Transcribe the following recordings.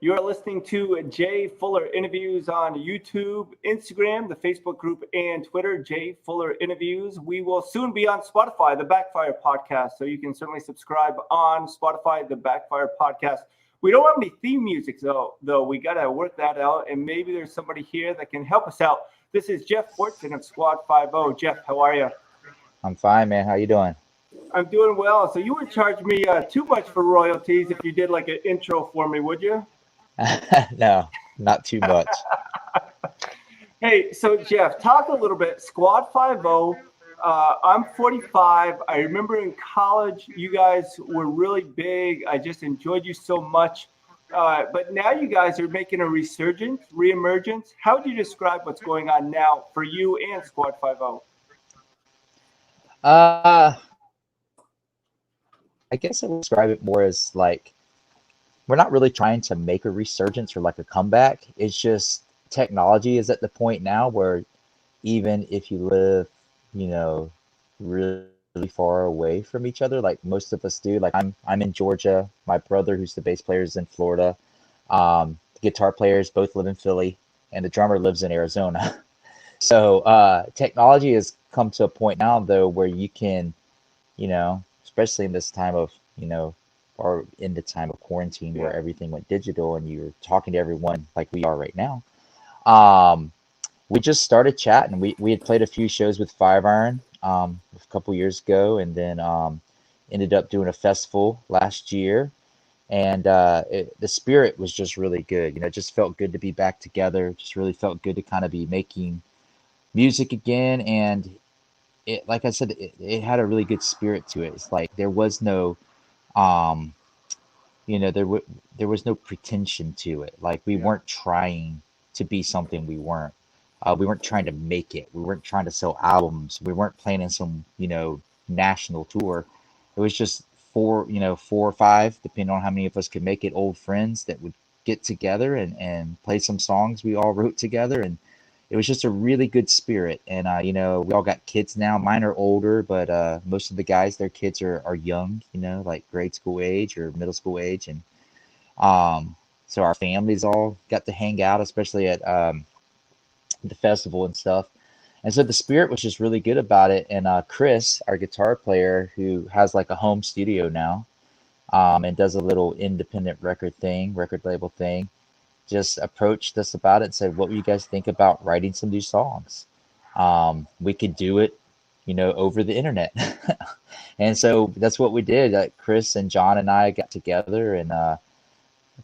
You are listening to Jay Fuller Interviews on YouTube, Instagram, the Facebook group, and Twitter, Jay Fuller Interviews. We will soon be on Spotify, the Backfire Podcast, so you can certainly subscribe on Spotify, the Backfire Podcast. We don't have any theme music, though. We got to work that out, and maybe there's somebody here that can help us out. This is Jeff Fortson of Squad 50. Jeff, how are you? I'm fine, man. How you doing? I'm doing well. So you would charge me too much for royalties if you did like an intro for me, would you? No, not too much. Hey, so Jeff, talk a little bit. Squad 50. I'm 45. I remember in college, you guys were really big. I just enjoyed you so much. But now you guys are making a reemergence. How would you describe what's going on now for you and Squad 50? I guess I would describe it more as like we're not really trying to make a resurgence or like a comeback. It's just technology is at the point now where even if you live, really far away from each other, like most of us do. Like I'm in Georgia. My brother, who's the bass player, is in Florida. The guitar players both live in Philly, and the drummer lives in Arizona. So technology has come to a point now, though, where you can, especially in this time of, or in the time of quarantine where everything went digital and you're talking to everyone like we are right now. We just started chatting. We had played a few shows with Five Iron a couple years ago, and then ended up doing a festival last year. And the spirit was just really good. It just felt good to be back together. Just really felt good to kind of be making music again. And it, like I said, it had a really good spirit to it. It's like there was no there was no pretension to it. Like we weren't trying to be something we weren't. We weren't trying to make it. We weren't trying to sell albums. We weren't planning some, national tour. It was just four or five, depending on how many of us could make it, old friends that would get together and play some songs we all wrote together. And it was just a really good spirit. And, we all got kids now. Mine are older, but most of the guys, their kids are young, like grade school age or middle school age. And so our families all got to hang out, especially at the festival and stuff. And so the spirit was just really good about it. And Chris, our guitar player, who has like a home studio now, and does a little independent record label thing, just approached us about it and said, what would you guys think about writing some new songs? We could do it, over the internet. And so that's what we did. Chris and John and I got together and a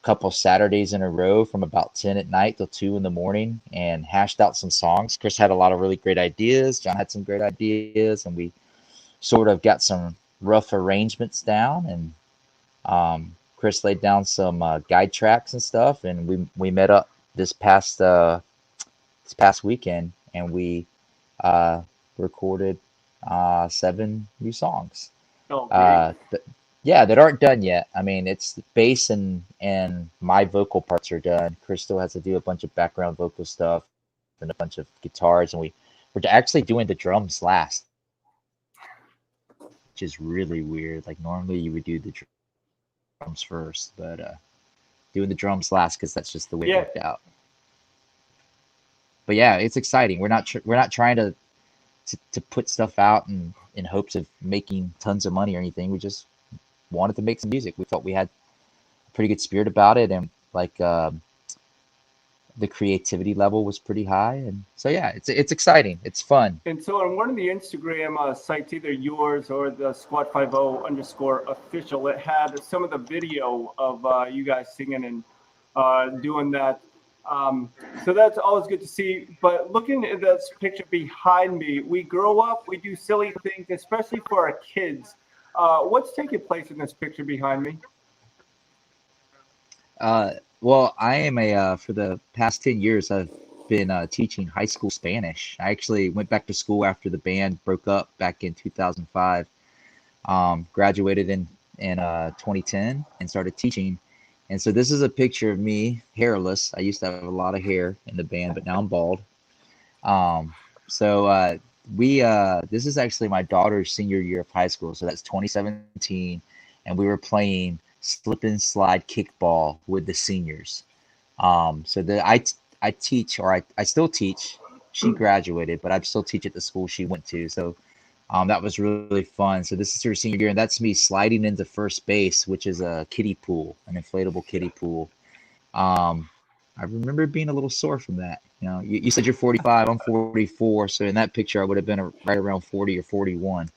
couple Saturdays in a row from about 10 at night till 2 in the morning and hashed out some songs. Chris had a lot of really great ideas. John had some great ideas, and we sort of got some rough arrangements down. And Chris laid down some guide tracks and stuff, and we met up this past weekend, and we recorded 7 new songs. That aren't done yet. I mean, it's the bass and my vocal parts are done. Chris still has to do a bunch of background vocal stuff and a bunch of guitars, and we're actually doing the drums last, which is really weird. Like normally you would do the drums first, but doing the drums last because that's just the way it worked out. But yeah, it's exciting. We're not trying to put stuff out in hopes of making tons of money or anything. We just wanted to make some music. We felt we had a pretty good spirit about it, and like the creativity level was pretty high. And so yeah, it's exciting. It's fun. And so on one of the Instagram sites, either yours or the Squad 50_official, it had some of the video of you guys singing and doing that. So that's always good to see. But looking at this picture behind me, we grow up, we do silly things, especially for our kids. What's taking place in this picture behind me? Well, I am for the past 10 years, I've been teaching high school Spanish. I actually went back to school after the band broke up back in 2005. Graduated in 2010 and started teaching. And so this is a picture of me, hairless. I used to have a lot of hair in the band, but now I'm bald. This is actually my daughter's senior year of high school. So that's 2017. And we were playing slip and slide kickball with the seniors. I teach, or I still teach. She graduated, but I still teach at the school she went to. So that was really fun. So this is her senior year, and that's me sliding into first base, which is a kiddie pool, an inflatable kiddie pool. Um, I remember being a little sore from that. You know, you said you're 45, I'm 44, so in that picture I would have been right around 40 or 41.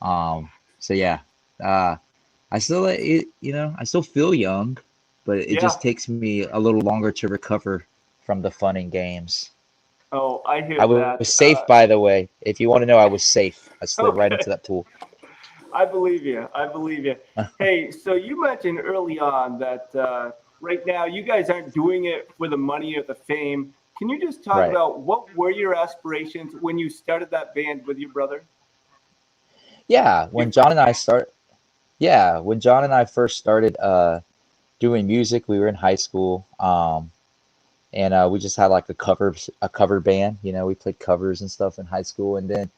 Um, so yeah, uh, I still, I still feel young, but it Yeah. just takes me a little longer to recover from the fun and games. Oh, I I hear was that. safe, by the way. If you want to know, I was safe. I slid right into Okay. that pool. I believe you. I believe you. Hey, so you mentioned early on that right now you guys aren't doing it for the money or the fame. Can you just talk Right. about what were your aspirations when you started that band with your brother? Yeah, You, when John and I first started doing music, we were in high school. And we just had like a cover band. You know, we played covers and stuff in high school, and then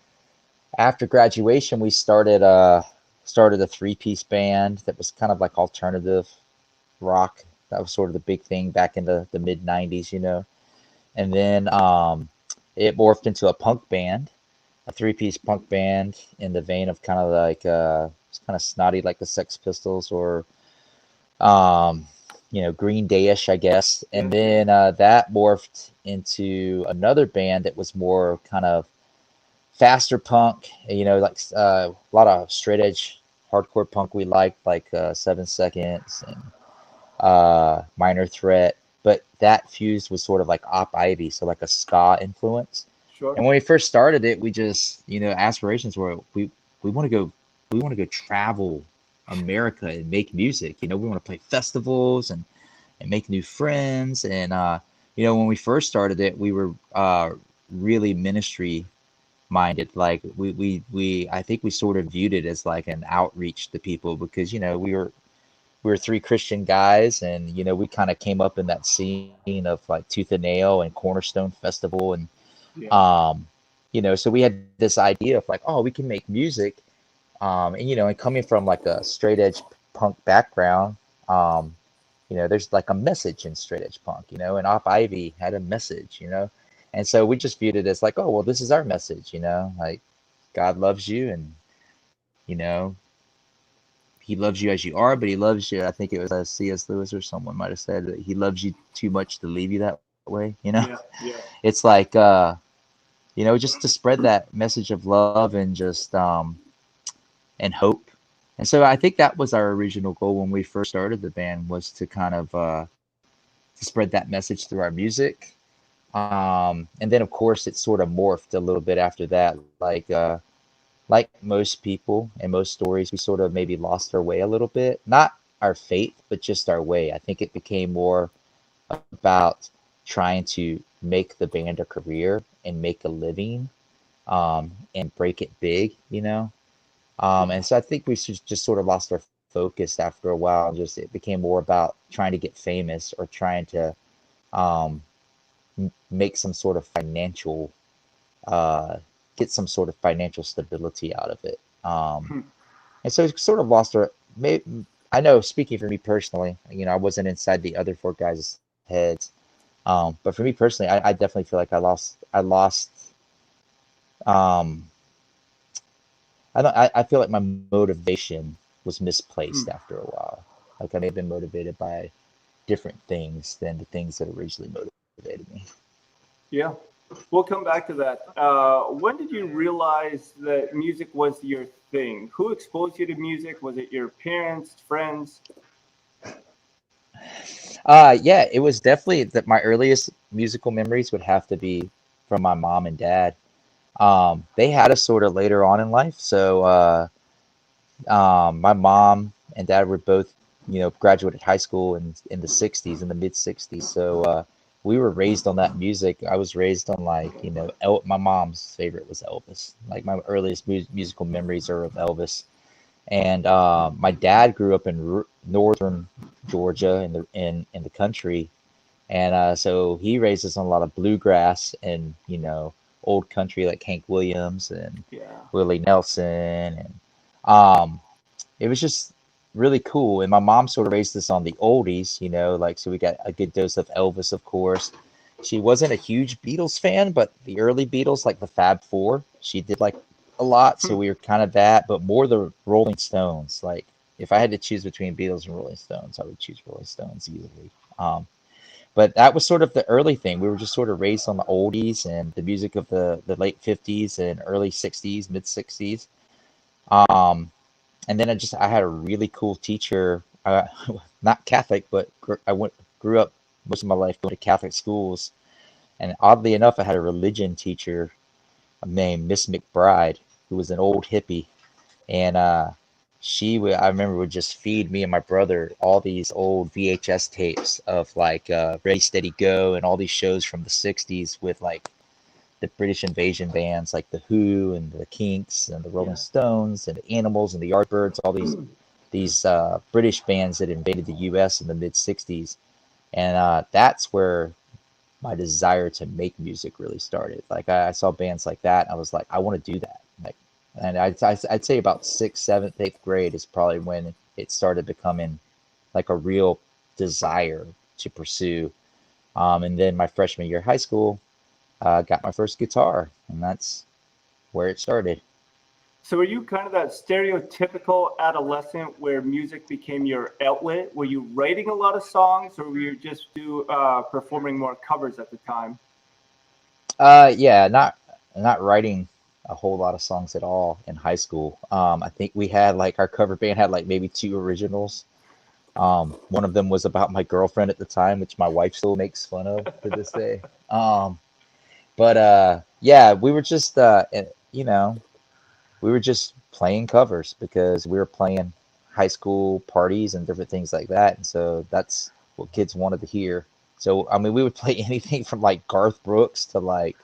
after graduation, we started a three-piece band that was kind of like alternative rock. That was sort of the big thing back in the mid '90s, you know. And then it morphed into a punk band, a three-piece punk band in the vein of kind of like it's kind of snotty like the Sex Pistols or um, Green Day-ish, I guess. And yeah, yeah, then that morphed into another band that was more kind of faster punk, like a lot of straight edge hardcore punk we liked, like 7 Seconds and Minor Threat. But that fused with sort of like Op Ivy, so like a ska influence. sure. And when we first started it, we just, aspirations were we want to go we want to go travel America and make music. You know, we want to play festivals and make new friends. And when we first started it, we were really ministry minded. Like we I think we sort of viewed it as like an outreach to people because we were three Christian guys, and we kind of came up in that scene of like Tooth and Nail and Cornerstone Festival, and Yeah, so we had this idea of like, oh, we can make music, and coming from like a straight edge punk background, um, there's like a message in straight edge punk, and Op Ivy had a message, and so we just viewed it as like, oh, well, this is our message, like God loves you, and you know he loves you as you are, but he loves you. I think it was C.S. Lewis or someone might have said that he loves you too much to leave you that way. yeah, yeah. It's like just to spread that message of love and just and hope. And so I think that was our original goal when we first started the band, was to kind of to spread that message through our music. And then of course it sort of morphed a little bit after that, like most people and most stories, we sort of maybe lost our way a little bit. Not our faith, but just our way. I think it became more about trying to make the band a career and make a living, and break it big, And so I think we just sort of lost our focus after a while. And just it became more about trying to get famous or trying to um, make some sort of uh, get some sort of financial stability out of it. And so it sort of lost our. I know, speaking for me personally, I wasn't inside the other four guys' heads, but for me personally, I definitely feel like I lost. Um, I feel like my motivation was misplaced Hmm. after a while. Like I may have been motivated by different things than the things that originally motivated me. Yeah. We'll come back to that. When did you realize that music was your thing? Who exposed you to music? Was it your parents, friends? Yeah, it was definitely that my earliest musical memories would have to be from my mom and dad. They had us sort of later on in life, so my mom and dad were both, graduated high school in the '60s, in the mid '60s. So we were raised on that music. I was raised on like, my mom's favorite was Elvis. Like my earliest musical memories are of Elvis. And my dad grew up in northern Georgia in the country, and so he raised us on a lot of bluegrass and old country like Hank Williams and Yeah. Willie Nelson, and um, it was just really cool. And my mom sort of raised us on the oldies, you know, like, so we got a good dose of Elvis, of course. She wasn't a huge Beatles fan, but the early Beatles, like the Fab Four, she did like a lot. So Hmm. we were kind of that, but more the Rolling Stones. Like, if I had to choose between Beatles and Rolling Stones, I would choose Rolling Stones easily. Um, but that was sort of the early thing. We were just sort of raised on the oldies and the music of the late 50s and early 60s, mid 60s. Um, and then I had a really cool teacher, not Catholic, but grew up most of my life going to Catholic schools. And oddly enough, I had a religion teacher named Miss McBride, who was an old hippie, and I remember would just feed me and my brother all these old VHS tapes of like Ready Steady Go and all these shows from the '60s with like the British invasion bands like the Who and the Kinks and the Rolling Yeah. Stones and the Animals and the Yardbirds, all these British bands that invaded the U.S. in the mid '60s, and that's where my desire to make music really started. Like I saw bands like that, and I was like, I want to do that. Like, and I'd say about sixth, seventh, eighth grade is probably when it started becoming like a real desire to pursue. And then my freshman year of high school, got my first guitar, and that's where it started. So were you kind of that stereotypical adolescent where music became your outlet? Were you writing a lot of songs, or were you just performing more covers at the time? Yeah, not writing a whole lot of songs at all in high school. I think we had like our cover band had like maybe two originals. One of them was about my girlfriend at the time, which my wife still makes fun of to this day. But yeah, we were just you know, we were just playing covers because we were playing high school parties and different things like that, and so that's what kids wanted to hear. So I mean, we would play anything from like Garth Brooks to like,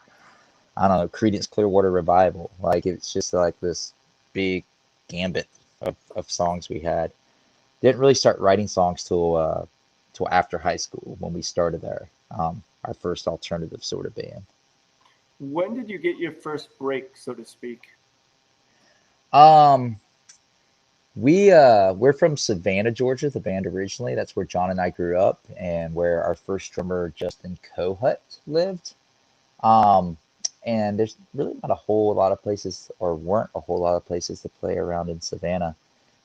I don't know, Creedence Clearwater Revival. Like it's just like this big gambit of songs we had. Didn't really start writing songs till after high school when we started our first alternative sort of band. When did you get your first break, so to speak? Um, we're from Savannah, Georgia, the band originally. That's where John and I grew up, and where our first drummer Justin Kohut lived. Um, and there's really not a whole lot of places, or weren't a whole lot of places to play around in Savannah.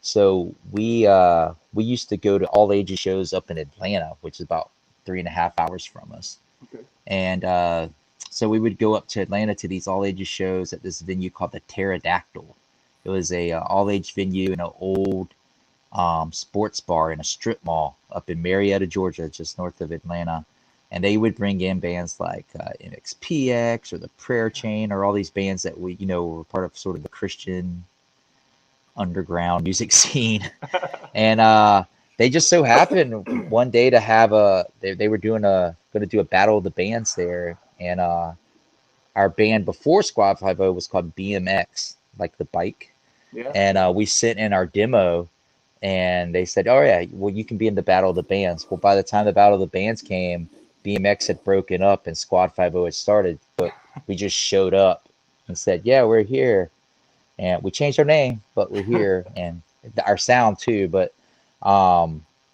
So we used to go to all ages shows up in Atlanta, which is about 3.5 hours from us. Okay. And so we would go up to Atlanta to these all ages shows at this venue called the Pterodactyl. It was a all age venue in an old sports bar in a strip mall up in Marietta, Georgia, just north of Atlanta. And they would bring in bands like MXPX or the Prayer Chain or all these bands that were part of sort of the Christian underground music scene. And they just so happened one day to have they were going to do a battle of the bands there. And our band before Squad 50 was called BMX, like the bike. Yeah, And yeah. we sent in our demo, and they said, "Oh yeah, well you can be in the Battle of the Bands." Well, by the time the Battle of the Bands came, BMX had broken up and Squad 50 had started, but we just showed up and said, "Yeah, we're here," and we changed our name, but we're here, and our sound too. But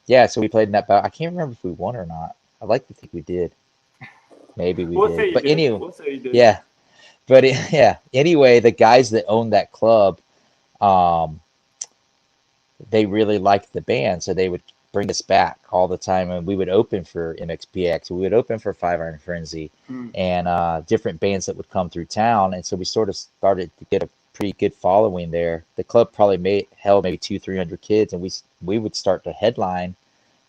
yeah, so we played in that battle. I can't remember if we won or not. I'd like to think we did. Maybe we We'll did. say you But did. anyway, We'll say you did. yeah. But yeah. Anyway, the guys that owned that club, um, they really liked the band, so they would bring us back all the time, and we would open for MXPX, we would open for Five Iron Frenzy, Mm. and different bands that would come through town, and so we sort of started to get a pretty good following there. The club probably held maybe 200-300 kids, and we would start to headline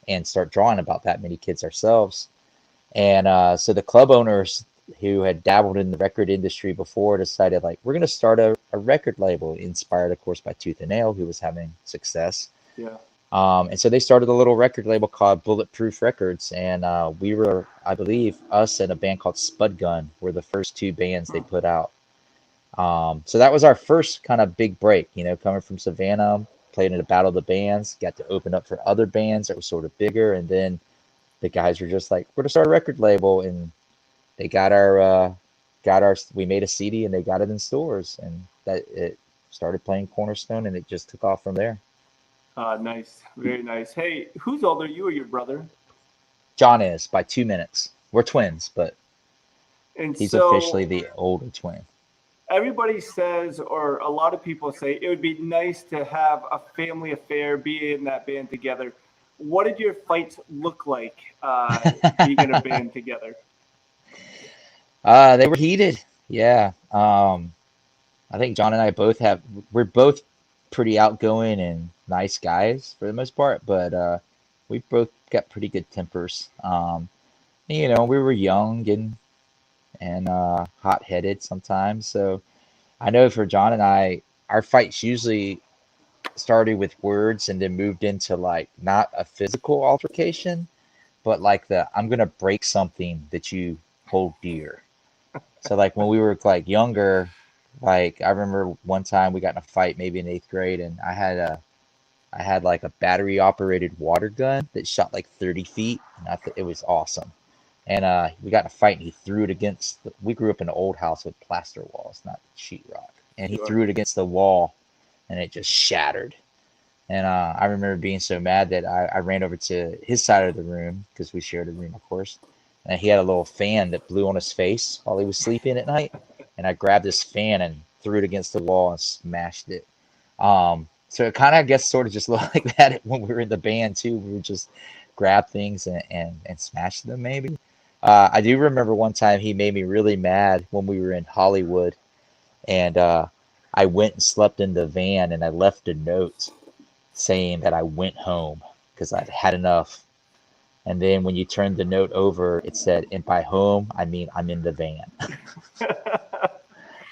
and start drawing about that many kids ourselves. And so the club owners who had dabbled in the record industry before decided like we're going to start a record label, inspired of course by Tooth and Nail, who was having success. Yeah. And so they started a little record label called Bulletproof Records, and we were, I believe, us and a band called Spud Gun were the first two bands they Huh. put out. So that was our first kind of big break, coming from Savannah, played in a battle of the bands, got to open up for other bands that were sort of bigger, and then the guys were just like, we're gonna start a record label, and they we made a CD and they got it in stores, and that it started playing Cornerstone, and it just took off from there. Nice, very nice. Hey, who's older, you or your brother? John is by 2 minutes. We're twins, but And he's officially so the older twin. everybody says, or a lot of people say, it would be nice to have a family affair, be in that band together. What did your fights look like being in a band together? They were heated. Yeah. I think John and I we're both pretty outgoing and nice guys for the most part, but we both got pretty good tempers. We were young and hot-headed sometimes. So I know for John and I, our fights usually started with words and then moved into like not a physical altercation, but like the I'm gonna break something that you hold dear. So like when we were like younger, like I remember one time we got in a fight maybe in eighth grade, and I had like a battery operated water gun that shot like 30 feet, and it was awesome. And we got in a fight, and he threw it against. We grew up in an old house with plaster walls, not sheetrock, and he Sure. threw it against the wall, and it just shattered. And I remember being so mad that I ran over to his side of the room because we shared a room, of course. And he had a little fan that blew on his face while he was sleeping at night. And I grabbed this fan and threw it against the wall and smashed it. So it kind of, I guess, sort of just looked like that when we were in the band too. We would just grab things and smash them maybe. I do remember one time he made me really mad when we were in Hollywood, and I went and slept in the van, and I left a note saying that I went home because I'd had enough. And then when you turned the note over, it said, and by home, I mean I'm in the van.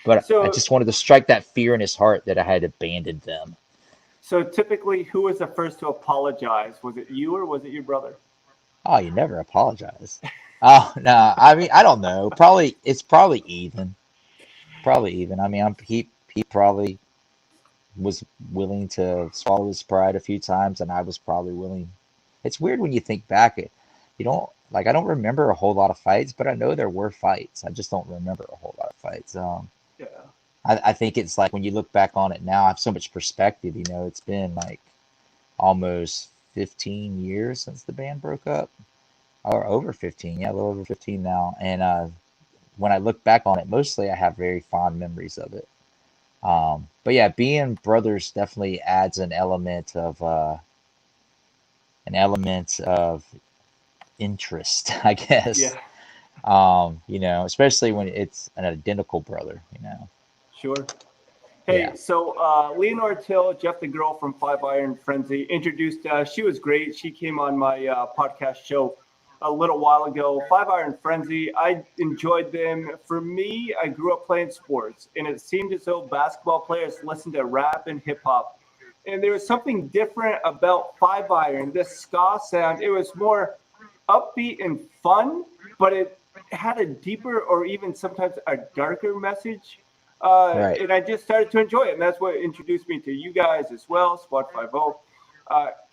But I so, just wanted to strike that fear in his heart that I had abandoned them. so typically, who was the first to apologize? Was it you or was it your brother? Oh, you never apologize. Oh, no. I mean, I don't know. It's probably even. Probably even. I mean, he probably was willing to swallow his pride a few times, and I was probably willing. It's weird when you think back. You don't like. I don't remember a whole lot of fights, but I know there were fights. I just don't remember a whole lot of fights. Yeah, I think it's like when you look back on it now, I have so much perspective. It's been like almost 15 years since the band broke up, or over 15. Yeah, a little over 15 now. And when I look back on it, mostly I have very fond memories of it. But yeah, being brothers definitely adds an element of interest, I guess. yeah, Especially when it's an identical brother. sure. Yeah. Hey, so Leonore Till, Jeff the girl from Five Iron Frenzy, introduced. She was great. She came on my podcast show a little while ago. Five Iron Frenzy, I enjoyed them. For me, I grew up playing sports, and it seemed as though basketball players listened to rap and hip hop. And there was something different about Five Iron, this ska sound. It was more upbeat and fun, but it had a deeper or even sometimes a darker message. Right. And I just started to enjoy it. And that's what introduced me to you guys as well, Squad 50.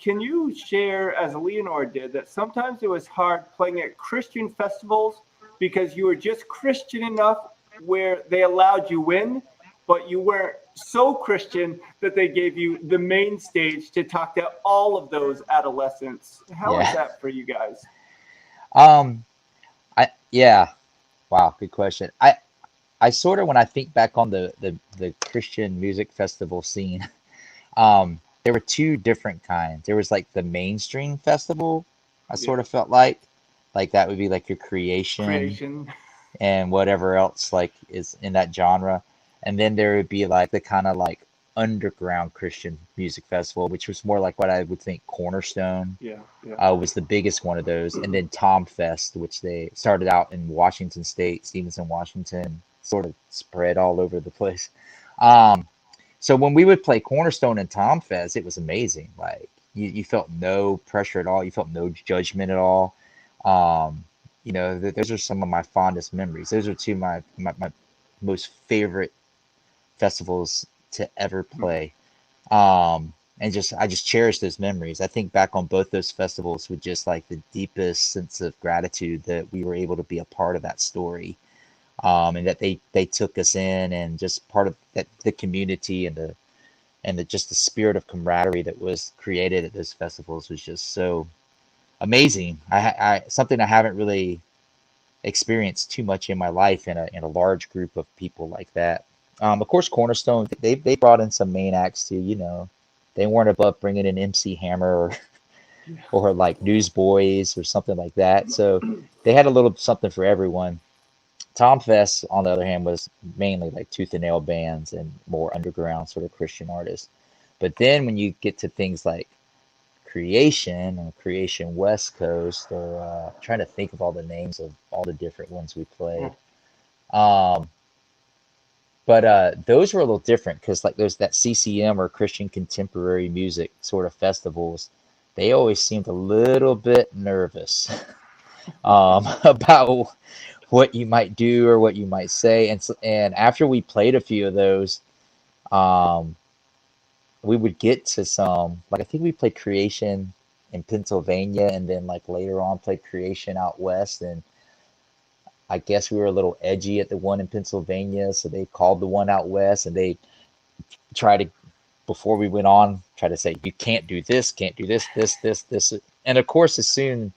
Can you share, as Leonore did, that sometimes it was hard playing at Christian festivals because you were just Christian enough where they allowed you in, but you weren't so Christian that they gave you the main stage to talk to all of those adolescents? How is Yeah. that for you guys? Um, yeah. Wow, good question. I sort of when I think back on the Christian music festival scene, there were two different kinds. There was like the mainstream festival, I Yeah, sort of felt like that would be like your creation creation. and whatever else like is in that genre. And then there would be like the kind of like underground Christian music festival, which was more like what I would think Cornerstone Yeah, yeah. was the biggest one of those. And then Tom Fest, which they started out in Washington State, Stevenson, Washington, sort of spread all over the place. Um, so when we would play Cornerstone and Tom Fest, it was amazing. Like you felt no pressure at all. You felt no judgment at all. Um, those are some of my fondest memories. Those are two of my most favorite festivals to ever play. And I just cherish those memories. I think back on both those festivals with just like the deepest sense of gratitude that we were able to be a part of that story, and that they took us in and just part of that the community and just the spirit of camaraderie that was created at those festivals was just so amazing. Something I haven't really experienced too much in my life in a large group of people like that. Of course, Cornerstone, they brought in some main acts too. They weren't above bringing in MC Hammer or like Newsboys or something like that. So they had a little something for everyone. Tom Fest, on the other hand, was mainly like tooth and nail bands and more underground sort of Christian artists. But then when you get to things like Creation or Creation West Coast, or trying to think of all the names of all the different ones we played. Um, but those were a little different because like there's that CCM or Christian Contemporary Music sort of festivals. They always seemed a little bit nervous about what you might do or what you might say. And after we played a few of those, um, we would get to some, like I think we played Creation in Pennsylvania, and then like later on played Creation out west. And I guess we were a little edgy at the one in Pennsylvania, so they called the one out west, and they tried to, before we went on, try to say you can't do this, can't do this. And of course, as soon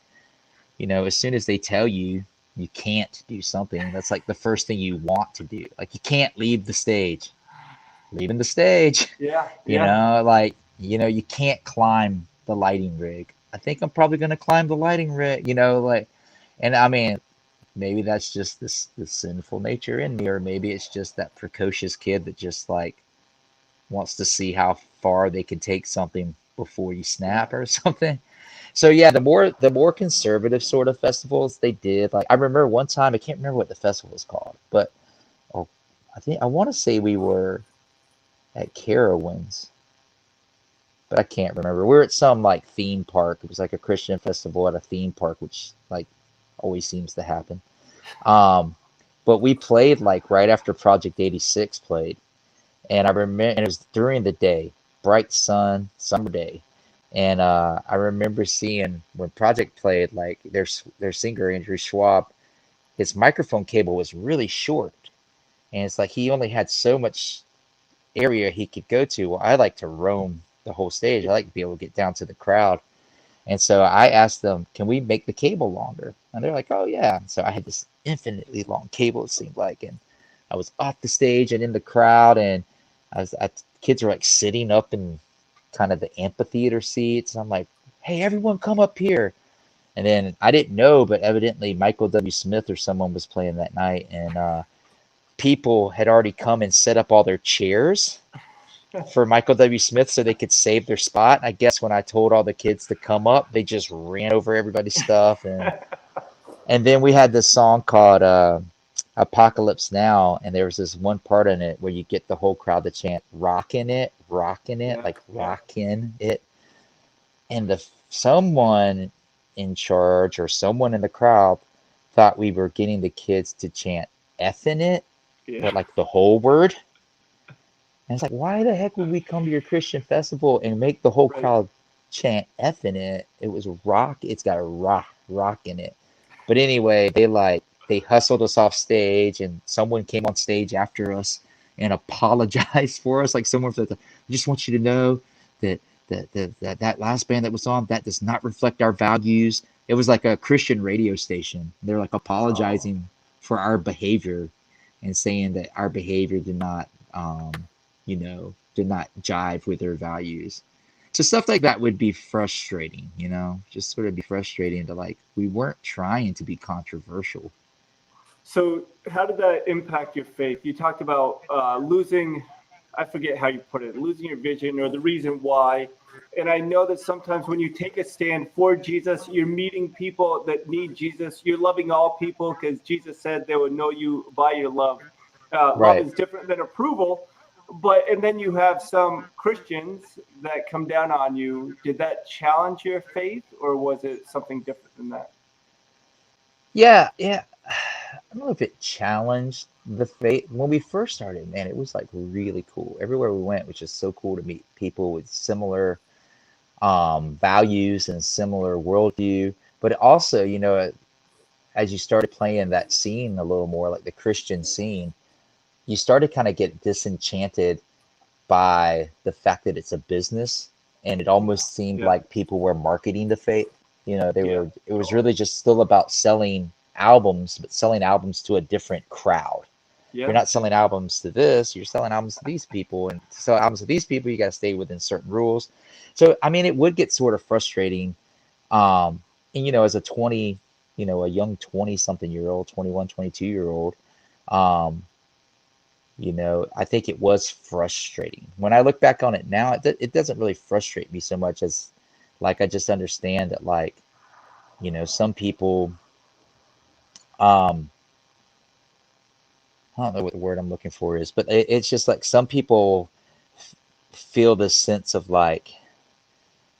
as they tell you you can't do something, that's like the first thing you want to do. Like you can't leave the stage. Leaving the stage. Yeah, yeah. You can't climb the lighting rig. I think I'm probably gonna climb the lighting rig, and I mean, maybe that's just this sinful nature in me, or maybe it's just that precocious kid that just like wants to see how far they can take something before you snap or something. So yeah, the more conservative sort of festivals they did, like I remember one time, I can't remember what the festival was called, but oh, I want to say we were at Carowinds, but I can't remember. We were at some like theme park. It was like a Christian festival at a theme park, which like always seems to happen. Um, but we played like right after Project 86 played, and I remember, and it was during the day, bright sun, summer day. And I remember seeing when Project played, like their singer Andrew Schwab, his microphone cable was really short, and it's like he only had so much area he could go to. Well, I like to roam the whole stage. I like to be able to get down to the crowd. And so I asked them, can we make the cable longer? And they're like, oh, yeah. So I had this infinitely long cable, it seemed like. And I was off the stage and in the crowd. And kids were like sitting up in kind of the amphitheater seats. And I'm like, hey, everyone come up here. And then I didn't know, but evidently Michael W. Smith or someone was playing that night. And people had already come and set up all their chairs for Michael W. Smith so they could save their spot. And I guess when I told all the kids to come up, they just ran over everybody's stuff. And then we had this song called Apocalypse Now, and there was this one part in it where you get the whole crowd to chant rockin' it, Yeah, like yeah. rockin' it. And someone in charge or someone in the crowd thought we were getting the kids to chant effing it, Yeah. but like the whole word. And it's like, why the heck would we come to your Christian festival and make the whole Right. crowd chant F in it? It was rock. It's got a rock in it. But anyway, they hustled us off stage, and someone came on stage after us and apologized for us. Like someone said, I just want you to know that that last band that was on, that does not reflect our values. It was like a Christian radio station. They're like Oh, apologizing for our behavior and saying that our behavior did not jive with their values. So stuff like that would be frustrating, just sort of be frustrating to like, we weren't trying to be controversial. so how did that impact your faith? You talked about losing, I forget how you put it, losing your vision or the reason why. And I know that sometimes when you take a stand for Jesus, you're meeting people that need Jesus. You're loving all people because Jesus said they would know you by your love. Love Right. is different than approval. But, and then you have some Christians that come down on you. Did that challenge your faith or was it something different than that? Yeah, yeah. I don't know if it challenged the faith. When we first started, man, it was like really cool. Everywhere we went was just so cool to meet people with similar values and similar worldview. But also, as you started playing that scene a little more, like the Christian scene, you started kind of get disenchanted by the fact that it's a business, and it almost seemed Yeah. like people were marketing the faith. Yeah. It was really just still about selling albums, but selling albums to a different crowd. You're Yeah. not selling albums to this, you're selling albums to these people. And to sell albums to these people, you got to stay within certain rules. So, I mean, it would get sort of frustrating. And, as a 20, a young 20 something year old, 21, 22-year old, um, I think it was frustrating. When I look back on it now, it doesn't really frustrate me so much as like I just understand that, like, some people, um, I don't know what the word I'm looking for is, but it's just like some people feel this sense of like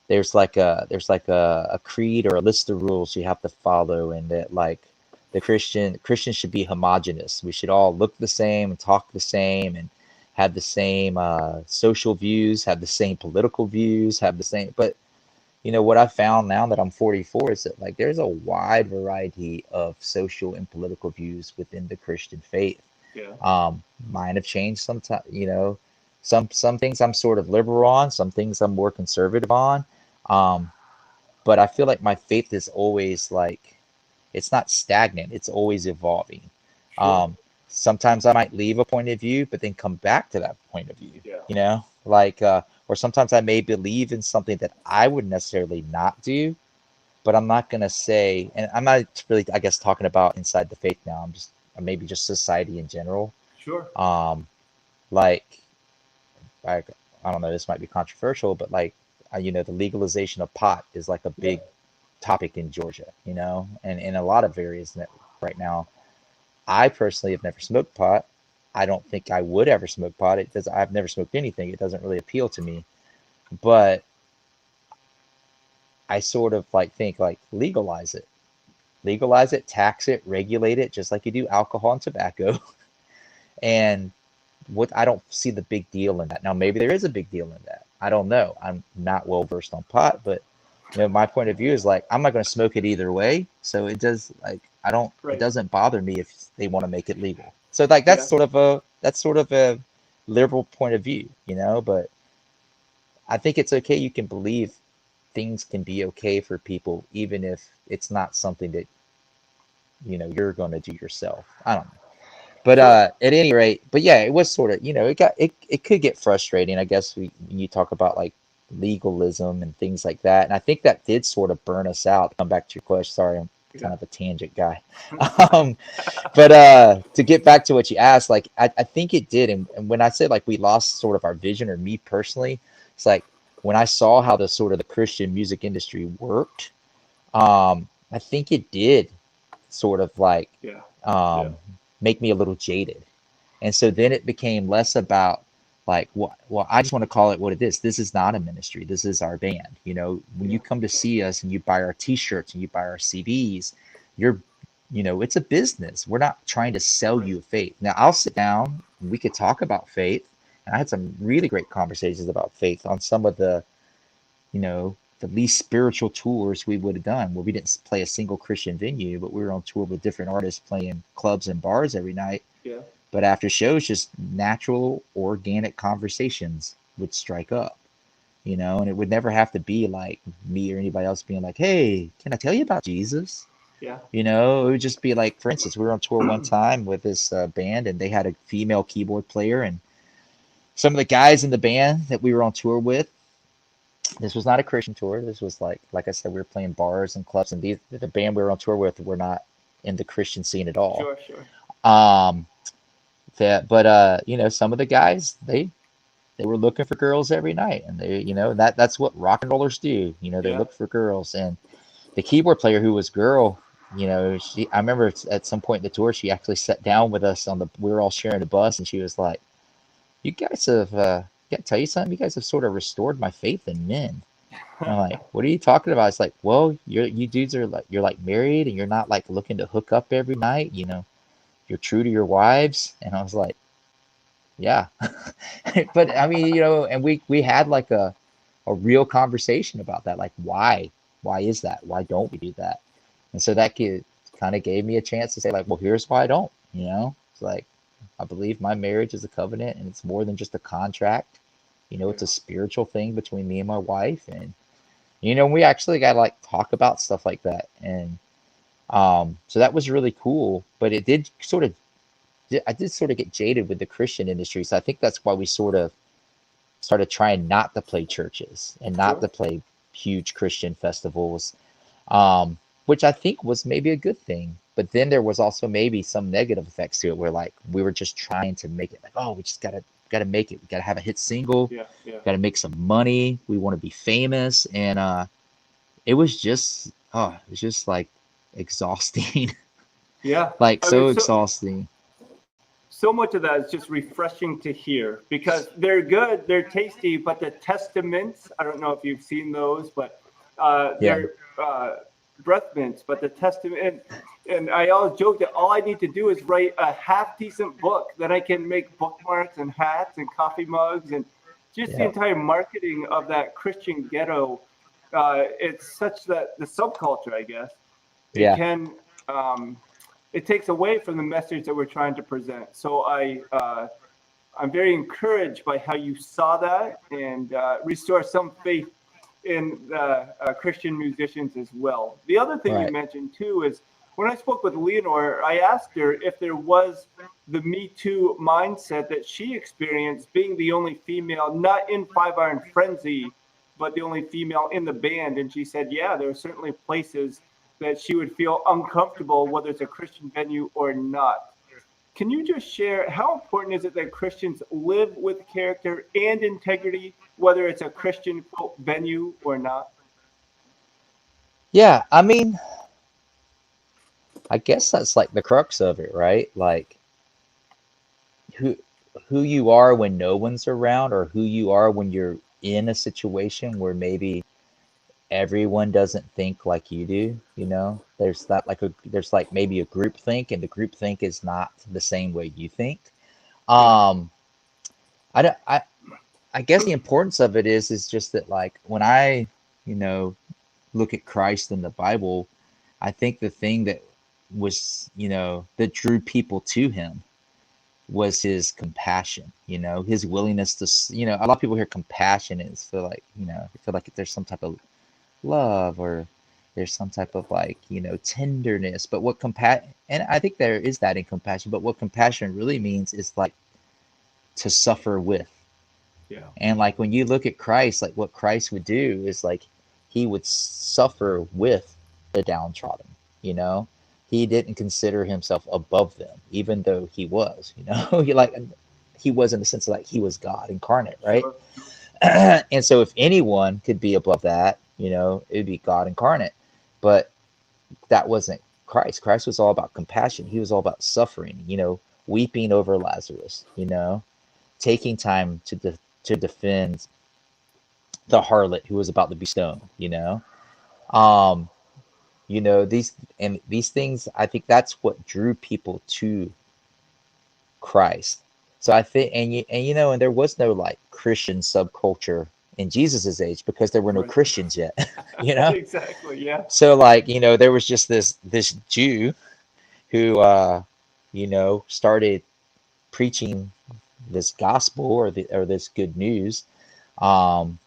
there's like a creed or a list of rules you have to follow, and that like the Christians should be homogenous. We should all look the same and talk the same and have the same social views, have the same political views, have the same. But what I found now that I'm 44 is that like there's a wide variety of social and political views within the Christian faith. Yeah. Mine have changed sometimes. Some things I'm sort of liberal on, some things I'm more conservative on. Um, but I feel like my faith is always like it's not stagnant, it's always evolving. Sure. Sometimes I might leave a point of view, but then come back to that point of view, Yeah. like, or sometimes I may believe in something that I would necessarily not do, but I'm not going to say, and I'm not really, I guess, talking about inside the faith now. Maybe just society in general. Sure. Um, like, I, I don't know, this might be controversial, but like, the legalization of pot is like a Yeah. big topic in Georgia, and in a lot of areas right now. I personally have never smoked pot. I don't think I would ever smoke pot. I've never smoked anything. It doesn't really appeal to me. But I sort of like think like legalize it, tax it, regulate it, just like you do alcohol and tobacco. And what I don't see the big deal in that. Now maybe there is a big deal in that. I don't know. I'm not well versed on pot, but my point of view is like I'm not going to smoke it either way. So it does like I don't. It Right. doesn't bother me if they want to make it legal. So like Yeah. that's sort of a liberal point of view, But I think it's okay. You can believe things can be okay for people, even if it's not something that you're going to do yourself. I don't know. But Sure. at any rate, but yeah, it was sort of, it could get frustrating, I guess, when you talk about like legalism and things like that. And I think that did sort of burn us out. Come back to your question. Sorry, I'm Yeah. kind of a tangent guy. Um, but to get back to what you asked, like I think it did. And when I said like we lost sort of our vision, or me personally, it's like when I saw how the sort of the Christian music industry worked, I think it did sort of like Yeah. Yeah. um, make me a little jaded. And so then it became less about like, well, I just want to call it what it is. This is not a ministry. This is our band. When Yeah. you come to see us and you buy our T-shirts and you buy our CDs, you're, it's a business. We're not trying to sell Right. you faith. Now I'll sit down and we could talk about faith. And I had some really great conversations about faith on some of the least spiritual tours we would have done, where we didn't play a single Christian venue, but we were on tour with different artists playing clubs and bars every night. Yeah. But after shows, just natural, organic conversations would strike up, and it would never have to be like me or anybody else being like, hey, can I tell you about Jesus? Yeah. It would just be like, for instance, we were on tour one time with this band, and they had a female keyboard player, and some of the guys in the band that we were on tour with, this was not a Christian tour. This was like I said, we were playing bars and clubs, and the band we were on tour with were not in the Christian scene at all. Sure. Sure. Um, but some of the guys they were looking for girls every night, and that's what rock and rollers do. They Yeah. look for girls, and the keyboard player who was girl, I remember at some point in the tour she actually sat down with us we were all sharing a bus, and she was like, "You guys have, gotta tell you something. You guys have sort of restored my faith in men." And I'm like, "What are you talking about?" It's like, "Well, you dudes are like you're like married, and you're not like looking to hook up every night. You're true to your wives." And I was like, yeah. But I mean, and we had like a real conversation about that. Like, why is that? Why don't we do that? And so that kid kind of gave me a chance to say like, well, here's why I don't. It's like I believe my marriage is a covenant, and it's more than just a contract. You know, it's a spiritual thing between me and my wife, and you know, we actually got to like talk about stuff like that, and so that was really cool. But it did sort of, I did sort of get jaded with the Christian industry, so I think that's why we sort of started trying not to play churches and not Sure. to play huge Christian festivals, which I think was maybe a good thing. But then there was also maybe some negative effects to it, where like we were just trying to make it like, oh, we just gotta make it. We gotta have a hit single. Yeah. Yeah. Gotta make some money. We want to be famous, and it was just it was just like exhausting, Yeah. like I mean, so so exhausting. so much of that is just refreshing to hear because they're good, they're tasty, but the testaments, I don't know if you've seen those, but Yeah, they're breath mints, but the testament, and I always joke that all I need to do is write a half decent book, then I can make bookmarks and hats and coffee mugs and just the yeah, entire marketing of that Christian ghetto. It's such that the subculture, I guess, it yeah, can um, it takes away from the message that we're trying to present. So I'm very encouraged by how you saw that and restore some faith in Christian musicians as well. The other thing you right. mentioned too is when I spoke with Leonore, I asked her if there was the Me Too mindset that she experienced being the only female, not in Five Iron Frenzy, but the only female in the band. And she said, yeah, there are certainly places that she would feel uncomfortable, whether it's a Christian venue or not. Can you just share how important is it that Christians live with character and integrity, whether it's a Christian quote venue or not? Yeah, I mean, I guess that's like the crux of it, right? Like who who you are when no one's around, or who you are when you're in a situation where maybe everyone doesn't think like you do, you know? There's that like there's like maybe a group think, and the group think is not the same way you think. Yeah. Um I don't I guess the importance of it is just that like when I, you know, look at Christ in the Bible, I think the thing that was, you know, that drew people to him was his compassion, you know, his willingness to, you know, a lot of people hear compassion and feel like, you know, feel like there's some type of love or there's some type of like, you know, tenderness. But what and I think there is that in compassion, but what compassion really means is like to suffer with. Yeah. And like when you look at Christ, like what Christ would do is like he would suffer with the downtrodden, you know? He didn't consider himself above them, even though he was, you know? He was in the sense of like he was God incarnate, right? Sure. And so if anyone could be above that, you know, it'd be God incarnate. But that wasn't Christ. Christ was all about compassion. He was all about suffering, you know, weeping over Lazarus, you know, taking time to defend the harlot who was about to be stoned, you know. Um, you know, these things, I think that's what drew people to Christ. So I think, and you know, and there was no like Christian subculture in Jesus's age because there were no Right. Christians yet, you know. Exactly. Yeah. So like, you know, there was just this Jew who you know, started preaching this gospel or this good news, um,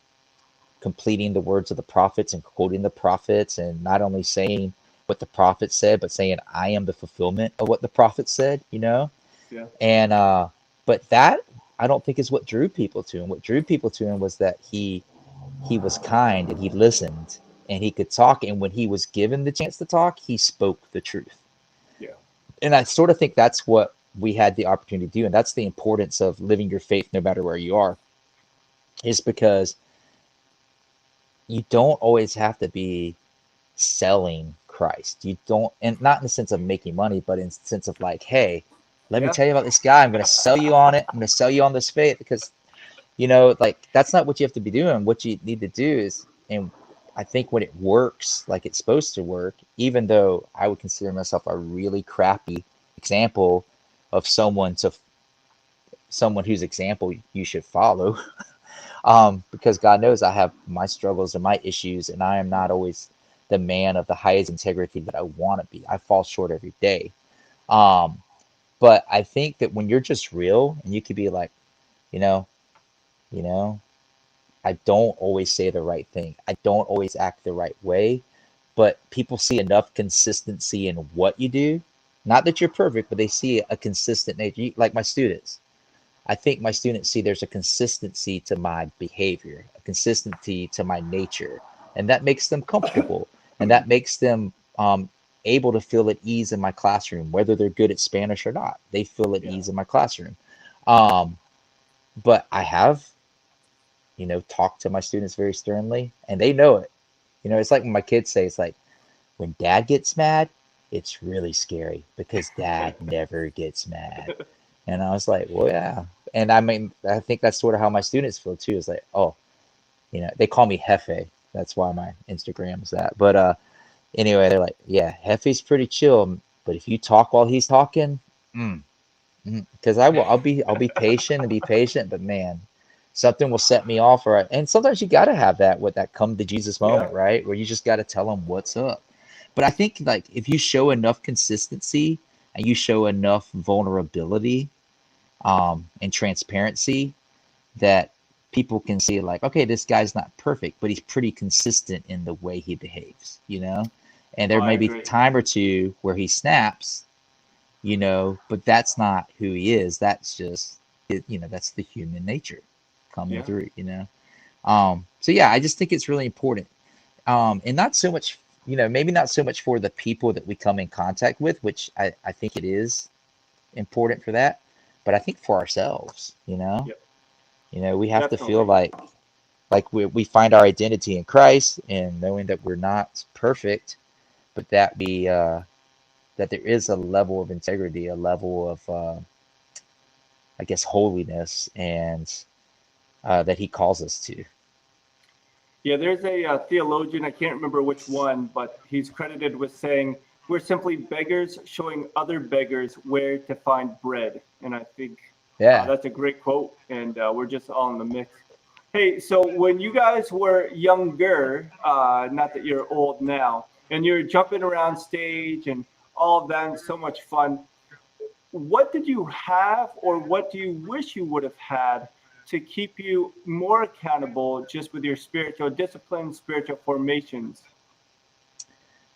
completing the words of the prophets and quoting the prophets, and not only saying what the prophets said, but saying, I am the fulfillment of what the prophets said, you know? Yeah. And, but that I don't think is what drew people to him. What drew people to him was that he was kind and he listened and he could talk. And when he was given the chance to talk, he spoke the truth. Yeah. And I sort of think that's what we had the opportunity to do. And that's the importance of living your faith no matter where you are, is because you don't always have to be selling Christ. You don't, and not in the sense of making money, but in the sense of like, hey, let me Yeah. tell you about this guy. I'm going to sell you on it. I'm going to sell you on this faith because, you know, like that's not what you have to be doing. What you need to do is, and I think when it works like it's supposed to work, even though I would consider myself a really crappy example of someone whose example you should follow, because God knows I have my struggles and my issues, and I am not always the man of the highest integrity that I want to be. I fall short every day. Um, but I think that when you're just real and you could be like, you know, you know, I don't always say the right thing. I don't always act the right way, but people see enough consistency in what you do. Not that you're perfect, but they see a consistent nature. Like my students. I think my students see there's a consistency to my behavior, a consistency to my nature, and that makes them comfortable, and that makes them able to feel at ease in my classroom, whether they're good at Spanish or not. They feel at Yeah. ease in my classroom. Um, but I have, talked to my students very sternly, and they know it. It's like when my kids say, it's like when dad gets mad, it's really scary because dad never gets mad. And I was like, well, yeah. And I mean, I think that's sort of how my students feel too. Is like, oh, they call me Hefe. That's why my Instagram is that. But anyway, they're like, yeah, Hefe's pretty chill, but if you talk while he's talking, mm, because I'll be patient and be patient, but man, something will set me off. And sometimes you got to have that with that come to Jesus Yeah. moment, right? Where you just got to tell them what's up. But I think like if you show enough consistency and you show enough vulnerability and transparency, that people can see like, okay, this guy's not perfect, but he's pretty consistent in the way he behaves, And there I may be agree. time or two where he snaps, but that's not who he is. That's just that's the human nature coming Yeah. through. So yeah, I just think it's really important. And not so much, maybe not so much for the people that we come in contact with, which I think it is important for that, but I think for ourselves, Yep. we have to feel Definitely. like we find our identity in Christ and knowing that we're not perfect, but that we that there is a level of integrity, a level of I guess holiness, and that He calls us to. Yeah, there's a theologian, I can't remember which one, but he's credited with saying, we're simply beggars showing other beggars where to find bread. And I think Yeah. that's a great quote, and we're just all in the mix. Hey, so when you guys were younger, not that you're old now, and you're jumping around stage and all of that, and so much fun, what did you have or what do you wish you would have had to keep you more accountable just with your spiritual discipline, spiritual formations?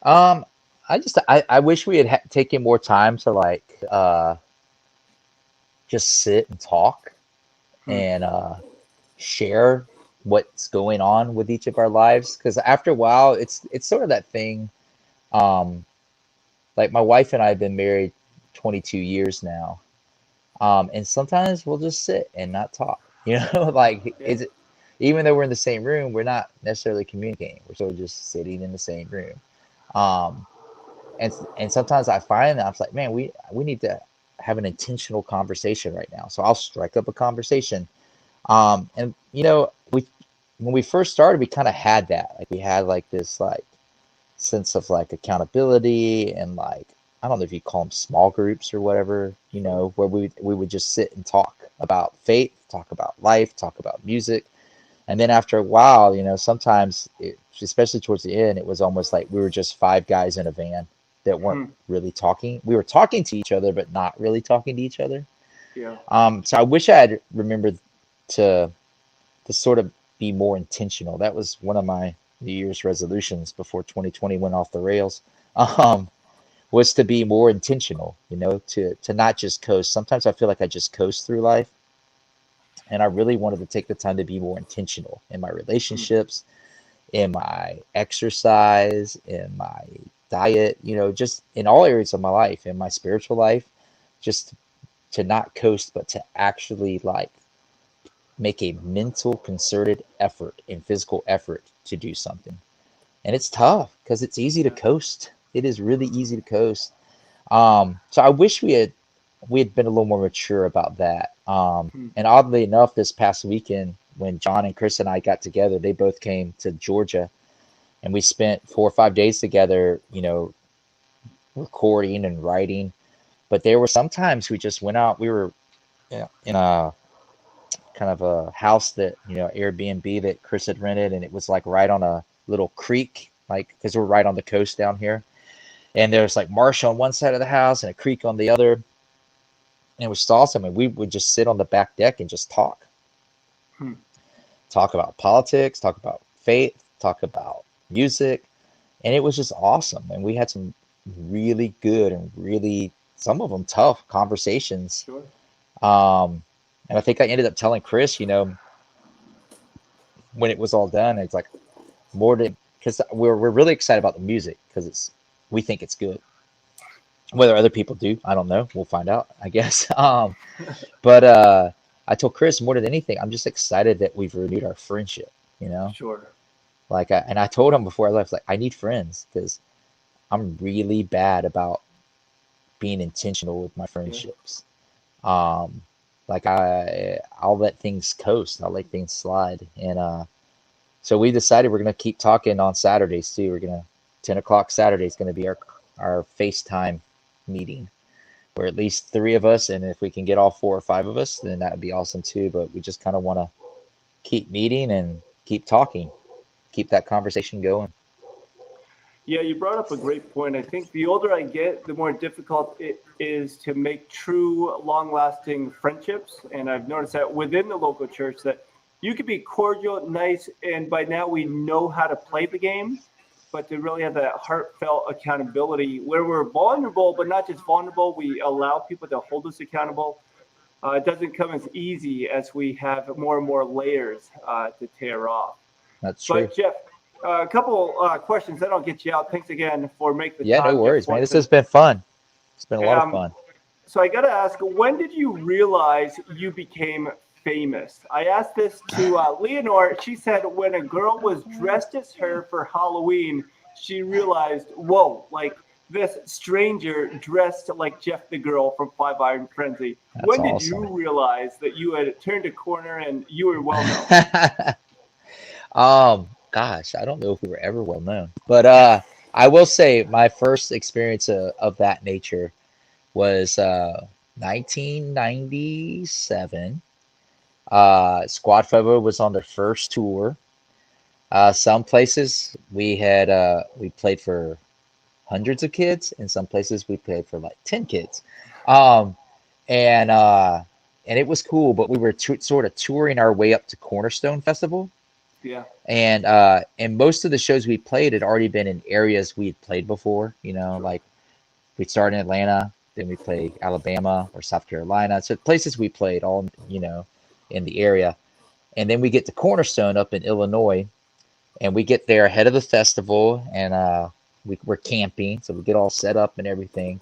Um, I wish we had taken more time to like just sit and talk Hmm. and share what's going on with each of our lives. Because after a while, it's sort of that thing. Um, like my wife and I have been married 22 years now, and sometimes we'll just sit and not talk. Like Yeah. is it even though we're in the same room, we're not necessarily communicating. We're sort of just sitting in the same room. Um, and sometimes I find that I'm like, man, we need to have an intentional conversation right now. So I'll strike up a conversation. And we when we first started, we kind of had that. Like we had like this like sense of like accountability and like I don't know if you call them small groups or whatever, where we would just sit and talk about faith, talk about life, talk about music. And then after a while, sometimes, especially towards the end, it was almost like we were just five guys in a van that weren't Hmm. really talking. We were talking to each other, but not really talking to each other. Yeah. So I wish I had remembered to sort of be more intentional. That was one of my New Year's resolutions before 2020 went off the rails. Um, was to be more intentional, to not just coast. Sometimes I feel like I just coast through life, and I really wanted to take the time to be more intentional in my Hmm. relationships, in my exercise, in my diet, just in all areas of my life, in my spiritual life, just to not coast, but to actually like make a mental concerted effort and physical effort to do something. And it's tough because it's easy to Yeah. coast. It is really easy to coast. So I wish we had been a little more mature about that. Hmm. And oddly enough, this past weekend when John and Chris and I got together, they both came to Georgia, and we spent 4 or 5 days together, recording and writing. But there were some times we just went out. We were in a kind of a house that Airbnb that Chris had rented, and it was like right on a little creek, like because we're right on the coast down here. And there's like marsh on one side of the house and a creek on the other. And it was awesome. And we would just sit on the back deck and just talk. Hmm. talk about politics, talk about faith, talk about music, and it was just awesome. And we had some really good and really, some of them tough conversations. Sure. And I think I ended up telling Chris, when it was all done, it's like more than, because we're really excited about the music because we think it's good. Whether other people do, I don't know. We'll find out, I guess. But I told Chris more than anything, I'm just excited that we've renewed our friendship. You know, Sure. like, and I told him before I left, like, I need friends because I'm really bad about being intentional with my Yeah. friendships. Um, like I'll let things coast. I'll let things slide. And so we decided we're gonna keep talking on Saturdays too. 10 o'clock Saturday is gonna be our FaceTime meeting. Where at least three of us, and if we can get all four or five of us, then that would be awesome too. But we just kind of want to keep meeting and keep talking, keep that conversation going. Yeah, you brought up a great point. I think the older I get, the more difficult it is to make true, long-lasting friendships. And I've noticed that within the local church that you can be cordial, nice, and by now we know how to play the game, but to really have that heartfelt accountability where we're vulnerable, but not just vulnerable, we allow people to hold us accountable. It doesn't come as easy as we have more and more layers to tear off. That's true. But Jeff, a couple questions. Then I'll get you out. Thanks again for making the Yeah, no time, Jeff worries, man. This Fortson. has been fun. It's been a lot of Um, fun. so I got to ask, when did you realize you became famous? I asked this to Leonore. She said when a girl was dressed as her for Halloween, she realized, whoa, like this stranger dressed like Jeff the Girl from Five Iron Frenzy. That's When did you awesome. realize that you had turned a corner and you were well known? Gosh, I don't know if we were ever well known, but I will say my first experience of that nature was 1997. Squad 50 was on their first tour. Some places we played for hundreds of kids, and some places we played for like 10 kids. Um, and uh, and it was cool, but we were sort of touring our way up to Cornerstone Festival, Yeah, and most of the shows we played had already been in areas we had played before. sure. Like we started in Atlanta, then we played Alabama or South Carolina, so places we played all in the area, and then we get to Cornerstone up in Illinois, and we get there ahead of the festival, and we're camping, so we get all set up and everything,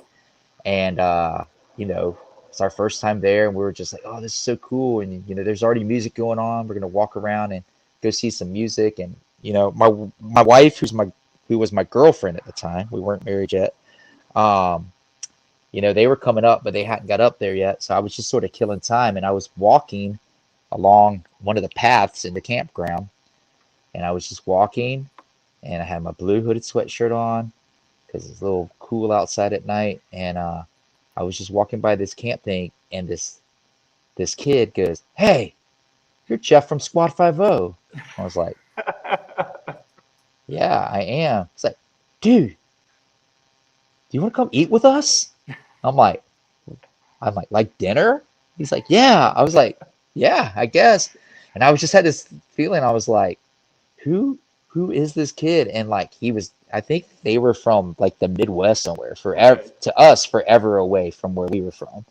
and it's our first time there, and we were just like, oh, this is so cool, and there's already music going on. We're gonna walk around and go see some music, and my wife, who was my girlfriend at the time, we weren't married yet. Um, they were coming up, but they hadn't got up there yet, so I was just sort of killing time, and I was walking along one of the paths in the campground, and I was just walking, and I had my blue hooded sweatshirt on because it's a little cool outside at night, and I was just walking by this camp thing, and this kid goes, "Hey, you're Jeff from Squad 50." I was like, "Yeah, I am." It's like, "Dude, do you want to come eat with us?" I'm like, like dinner? He's like, "Yeah." I was like, "Yeah, I guess." And I was just had this feeling. I was like, who who is this kid? And like I think they were from like the Midwest somewhere, forever Okay. to us, forever away from where we were from.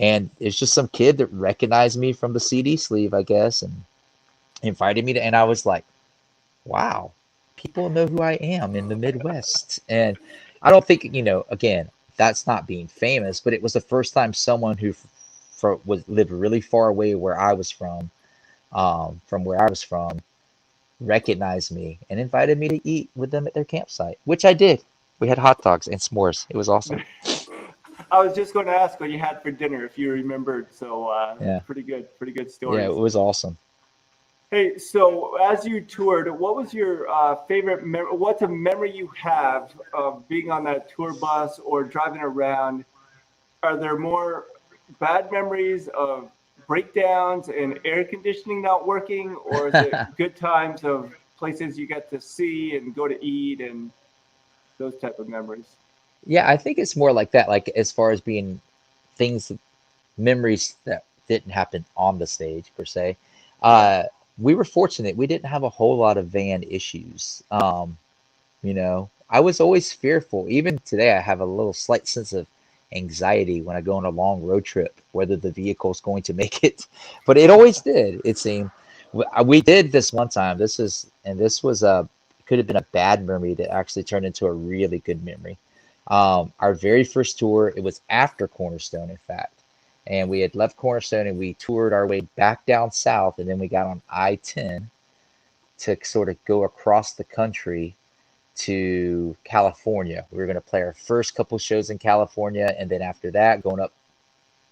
And it's just some kid that recognized me from the CD sleeve, I guess, and invited me to, and I was like, wow, people know who I am in the Midwest. And I don't think, again, that's not being famous, but it was the first time someone who was lived really far away from where I was from, recognized me and invited me to eat with them at their campsite, which I did. We had hot dogs and s'mores. It was awesome. I was just going to ask what you had for dinner if you remembered. So Yeah. pretty good Yeah, it stories. was awesome. Hey, so as you toured, what was your favorite? What's a memory you have of being on that tour bus or driving around? Are there more bad memories of breakdowns and air conditioning not working, or is it good times of places you get to see and go to eat and those type of memories? Yeah, I think it's more like that, like as far as being things, memories that didn't happen on the stage per se. Yeah, Uh, we were fortunate. We didn't have a whole lot of van issues. You know, I was always fearful. Even today, I have a little slight sense of anxiety when I go on a long road trip, whether the vehicle's going to make it. But it always did, it seemed. We did this one time. This was a, could have been a bad memory that actually turned into a really good memory. Our very first tour, it was after Cornerstone, in fact. And we had left Cornerstone and we toured our way back down south. And then we got on I-10 to sort of go across the country to California. We were going to play our first couple shows in California, and then after that, going up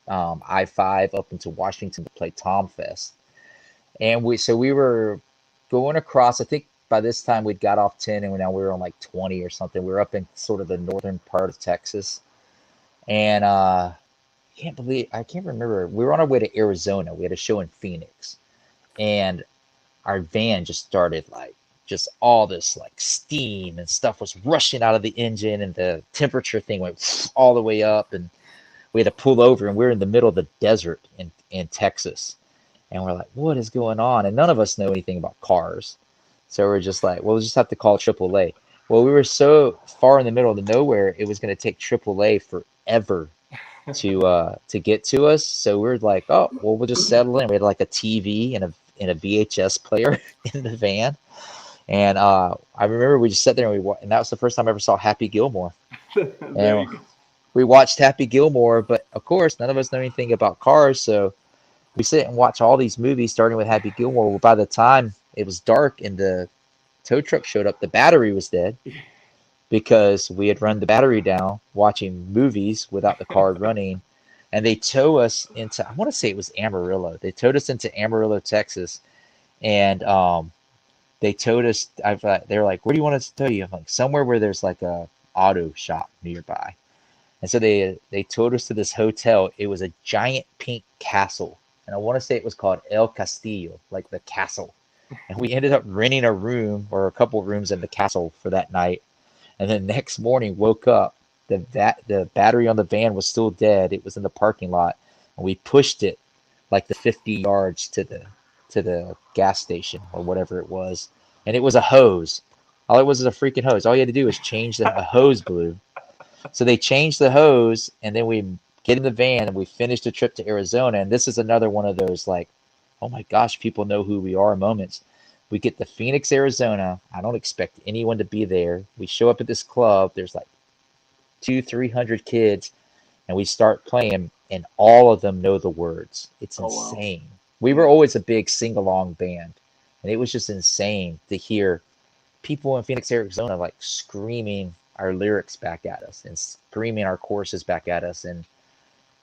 I-5 up into Washington to play Tom Fest. And we were going across. I think by this time we'd got off 10, and now we were on like 20 or something. We were up in sort of the northern part of Texas, and I can't remember. We were on our way to Arizona. We had a show in Phoenix, and our van just started like just all this like steam and stuff was rushing out of the engine, and the temperature thing went all the way up, and we had to pull over, and we were in the middle of the desert in Texas, and we're like, what is going on? And none of us know anything about cars, so we're just like, well, we'll just have to call AAA. Well, we were so far in the middle of the nowhere, it was going to take AAA forever to get to us. So we were like, oh, well, we'll just settle in. We had like a TV and a VHS player in the van. And I remember we just sat there and that was the first time I ever saw Happy Gilmore. And we watched Happy Gilmore, but of course, none of us know anything about cars. So we sit and watch all these movies, starting with Happy Gilmore. Well, by the time it was dark and the tow truck showed up, the battery was dead because we had run the battery down watching movies without the car running. And they tow us into, I want to say it was Amarillo. They towed us into Amarillo, Texas. And they towed us, they were like, where do you want us to tow you? I'm like, somewhere where there's like a auto shop nearby. And so they towed us to this hotel. It was a giant pink castle. And I want to say it was called El Castillo, like the castle. And we ended up renting a room or a couple of rooms in the castle for that night. And then next morning, woke up, the battery on the van was still dead. It was in the parking lot, and we pushed it like the 50 yards to the gas station or whatever it was, and it was a hose. All it was is a freaking hose. All you had to do was change the hose blew. So they changed the hose, and then we get in the van and we finished the trip to Arizona. And this is another one of those like, oh my gosh, people know who we are moments. We get to Phoenix, Arizona. I don't expect anyone to be there. We show up at this club. There's like 200-300 kids, and we start playing, and all of them know the words. It's insane. Wow. We were always a big sing-along band, and it was just insane to hear people in Phoenix, Arizona, like screaming our lyrics back at us and screaming our choruses back at us. And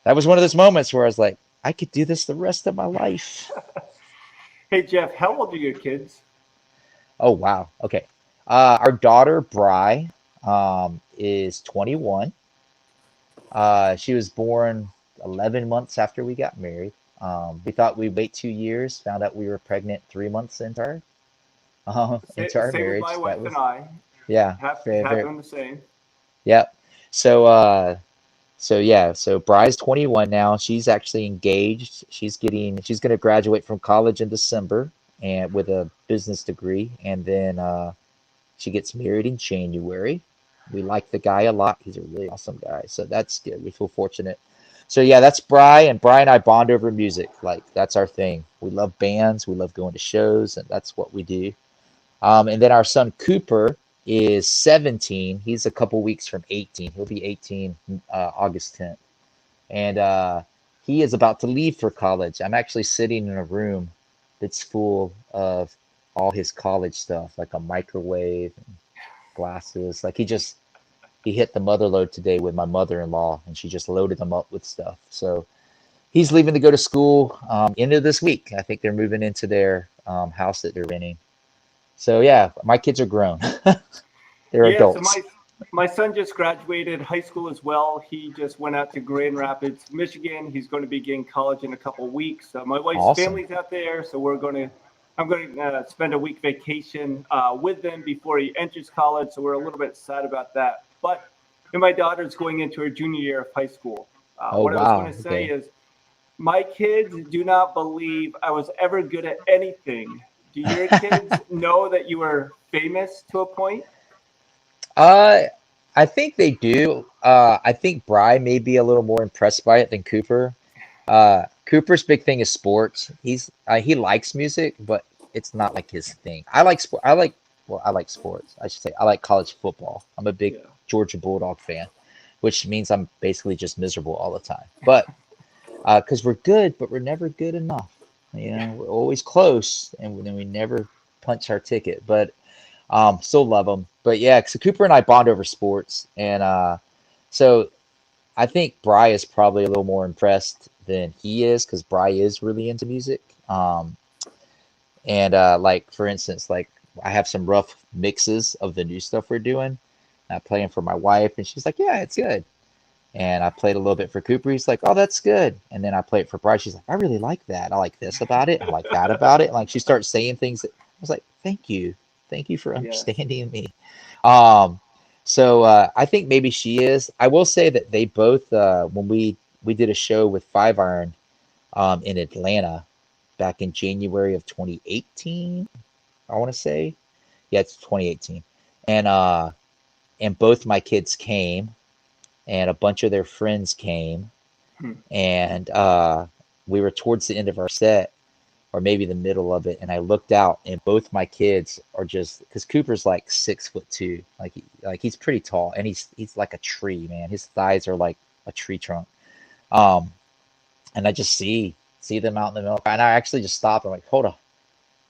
that was one of those moments where I was like, I could do this the rest of my life. Hey, Jeff, how old are your kids? Oh, wow. Okay. Our daughter, Bri, is 21. She was born 11 months after we got married. We thought we'd wait 2 years, found out we were pregnant 3 months into our Same marriage. With my wife and I. Yeah. Happened the same. Yeah. So Bri's 21 now. She's actually engaged. She's going to graduate from college in December and with a business degree, and then she gets married in January. We like the guy a lot. He's a really awesome guy. So that's good. We feel fortunate. So yeah, that's Bri, and Bri and I bond over music. Like that's our thing. We love bands. We love going to shows, and that's what we do. And then our son Cooper is 17. He's a couple weeks from 18. He'll be 18 August 10th. And he is about to leave for college. I'm actually sitting in a room that's full of all his college stuff, like a microwave and glasses. Like he hit the mother load today with my mother-in-law, and she just loaded them up with stuff. So he's leaving to go to school end of this week. I think they're moving into their house that they're renting. So yeah, my kids are grown. They're adults. So my son just graduated high school as well. He just went out to Grand Rapids, Michigan. He's going to begin college in a couple of weeks. My wife's family's out there, so I'm going to spend a week vacation with them before he enters college. So we're a little bit sad about that. But my daughter's going into her junior year of high school. What I was going to say is my kids do not believe I was ever good at anything Do your kids know that you were famous to a point? Uh, I think they do. I think Bry may be a little more impressed by it than Cooper. Cooper's big thing is sports. He likes music, but it's not like his thing. I like sport. I like sports. I should say I like college football. I'm a big Yeah. Georgia Bulldog fan, which means I'm basically just miserable all the time. But because we're good, but we're never good enough. We're always close, and then we never punch our ticket. But still love them. But yeah, so Cooper and I bond over sports, and so I think Bry is probably a little more impressed than he is because Bry is really into music. And like for instance, like I have some rough mixes of the new stuff we're doing. I play them for my wife, and she's like, "Yeah, it's good." And I played a little bit for Cooper. He's like, "Oh, that's good." And then I play it for Bry. She's like, "I really like that. I like this about it. I like that about it." Like she starts saying things that I was like, thank you for Yes. understanding me." Um, so I think maybe she is. I will say that they both when we did a show with Five Iron in Atlanta back in January of 2018. I want to say, yeah, it's 2018, and and both my kids came, and a bunch of their friends came, Hmm. and we were towards the end of our set, or maybe the middle of it, and I looked out, and both my kids are just because Cooper's like 6'2", like he's pretty tall, and he's like a tree, man. His thighs are like a tree trunk. Um, and I just see them out in the middle, and I actually just stopped. I'm like, hold on,